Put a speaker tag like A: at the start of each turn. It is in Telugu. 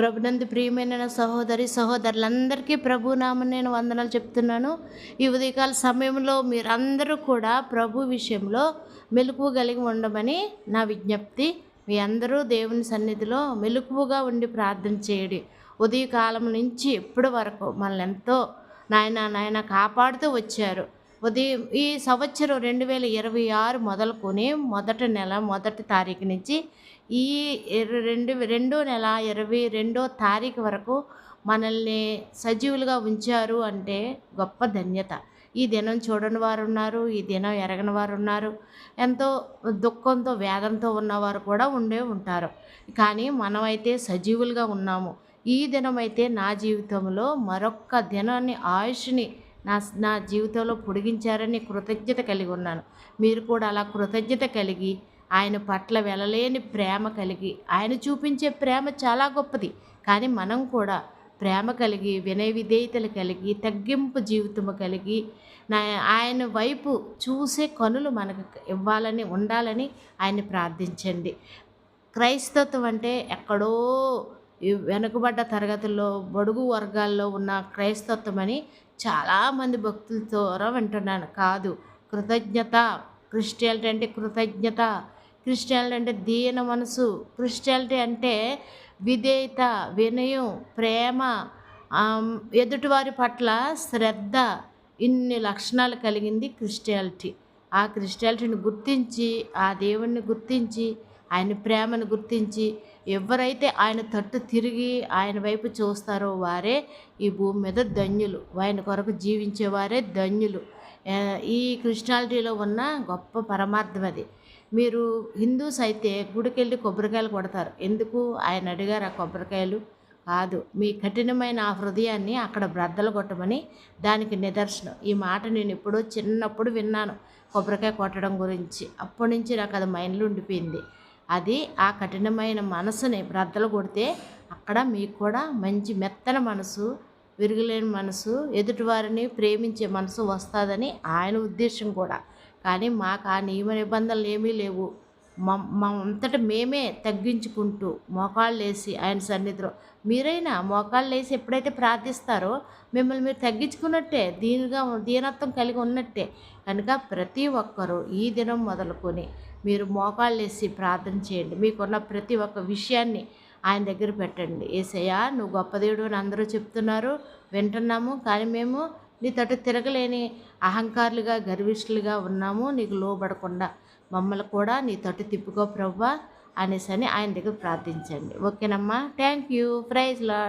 A: ప్రభునందు ప్రియమైన నా సహోదరి సహోదరులందరికీ ప్రభునామం నేను వందనాలు చెప్తున్నాను. ఈ ఉదయకాల సమయంలో మీరందరూ కూడా ప్రభు విషయంలో మెలకువ కలిగి ఉండమని నా విజ్ఞప్తి. మీ అందరూ దేవుని సన్నిధిలో మెలకువగా ఉండి ప్రార్థన చేయడి. ఉదయకాలం నుంచి ఇప్పటి వరకు మనల్ని ఎంతో నాయన కాపాడుతూ వచ్చారు. ఉదయం ఈ సంవత్సరం 2026 మొదలుకొని మొదటి నెల మొదటి తారీఖు నుంచి ఈ రెండో నెల 22వ తారీఖు వరకు మనల్ని సజీవులుగా ఉంచారు అంటే గొప్ప ధన్యత. ఈ దినం చూడని వారు ఉన్నారు, ఈ దినం ఎరగని వారు ఉన్నారు, ఎంతో దుఃఖంతో వేదంతో ఉన్నవారు కూడా ఉండే ఉంటారు. కానీ మనమైతే సజీవులుగా ఉన్నాము. ఈ దినమైతే నా జీవితంలో మరొక్క దినాన్ని ఆయుష్ని నా జీవితంలో పొడిగించారని కృతజ్ఞత కలిగి ఉన్నాను. మీరు కూడా అలా కృతజ్ఞత కలిగి ఆయన పట్ల వెలలేని ప్రేమ కలిగి, ఆయన చూపించే ప్రేమ చాలా గొప్పది. కానీ మనం కూడా ప్రేమ కలిగి, వినయ విధేయతలు కలిగి, తగ్గింపు జీవితము కలిగి, ఆయన వైపు చూసే కనులు మనకు ఇవ్వాలని ఉండాలని ఆయన్ని ప్రార్థించండి. క్రైస్తత్వం అంటే ఎక్కడో వెనుకబడ్డ తరగతుల్లో బడుగు వర్గాల్లో ఉన్న క్రైస్తత్వం అని చాలామంది భక్తుల ద్వారా వింటున్నాను. కాదు, కృతజ్ఞత. క్రిస్టియానిటీ అంటే కృతజ్ఞత. క్రిస్టియానిటీ అంటే దీన మనసు. క్రిస్టియానిటీ అంటే విధేయత, వినయం, ప్రేమ, ఎదుటివారి పట్ల శ్రద్ధ. ఇన్ని లక్షణాలు కలిగింది క్రిస్టియానిటీ. ఆ క్రిస్టియానిటీని గుర్తించి, ఆ దేవుణ్ణి గుర్తించి, ఆయన ప్రేమను గుర్తించి ఎవరైతే ఆయన తట్టు తిరిగి ఆయన వైపు చూస్తారో వారే ఈ భూమి మీద ధన్యులు. ఆయన కొరకు జీవించేవారే ధన్యులు. ఈ క్రిస్టియానిటీలో ఉన్న గొప్ప పరమార్థం అది. మీరు హిందూస్ అయితే గుడికెళ్ళి కొబ్బరికాయలు కొడతారు. ఎందుకు? ఆయన అడిగారు ఆ కొబ్బరికాయలు? కాదు, మీ కఠినమైన ఆ హృదయాన్ని అక్కడ బ్రద్దలు కొట్టమని. దానికి నిదర్శనం ఈ మాట నేను ఎప్పుడో చిన్నప్పుడు విన్నాను, కొబ్బరికాయ కొట్టడం గురించి. అప్పటి నుంచి నాకు అది మైండ్లో ఉండిపోయింది. అది ఆ కఠినమైన మనసుని బ్రద్దలు కొడితే అక్కడ మీకు కూడా మంచి మెత్తన మనసు, విరుగులేని మనసు, ఎదుటివారిని ప్రేమించే మనసు వస్తుందని ఆయన ఉద్దేశం కూడా. కానీ మాకు ఆ నియమ నిబంధనలు ఏమీ లేవు. మా అంతటా మేమే తగ్గించుకుంటూ మోకాళ్ళు వేసి ఆయన సన్నిధిలో, మీరైనా మోకాళ్ళు వేసి ఎప్పుడైతే ప్రార్థిస్తారో మిమ్మల్ని మీరు తగ్గించుకున్నట్టే, దీనత్వం కలిగి ఉన్నట్టే. కనుక ప్రతి ఒక్కరూ ఈ దినం మొదలుకొని మీరు మోకాళ్ళు వేసి ప్రార్థన చేయండి. మీకున్న ప్రతి ఒక్క విషయాన్ని ఆయన దగ్గర పెట్టండి. యేసయ్యా, నువ్వు గొప్ప దేవుడు అని అందరూ చెప్తున్నారు, వింటున్నాము. కానీ మేము నీ తోటి తిరగలేని అహంకారులుగా, గర్విష్ఠులుగా ఉన్నాము. నీకు లోబడకుండా మమ్మల్ని కూడా నీ తోటి తిప్పుకో ప్రభువా అనేసి ఆయన దగ్గర ప్రార్థించండి. ఓకేనమ్మా? Thank you. Praise lord.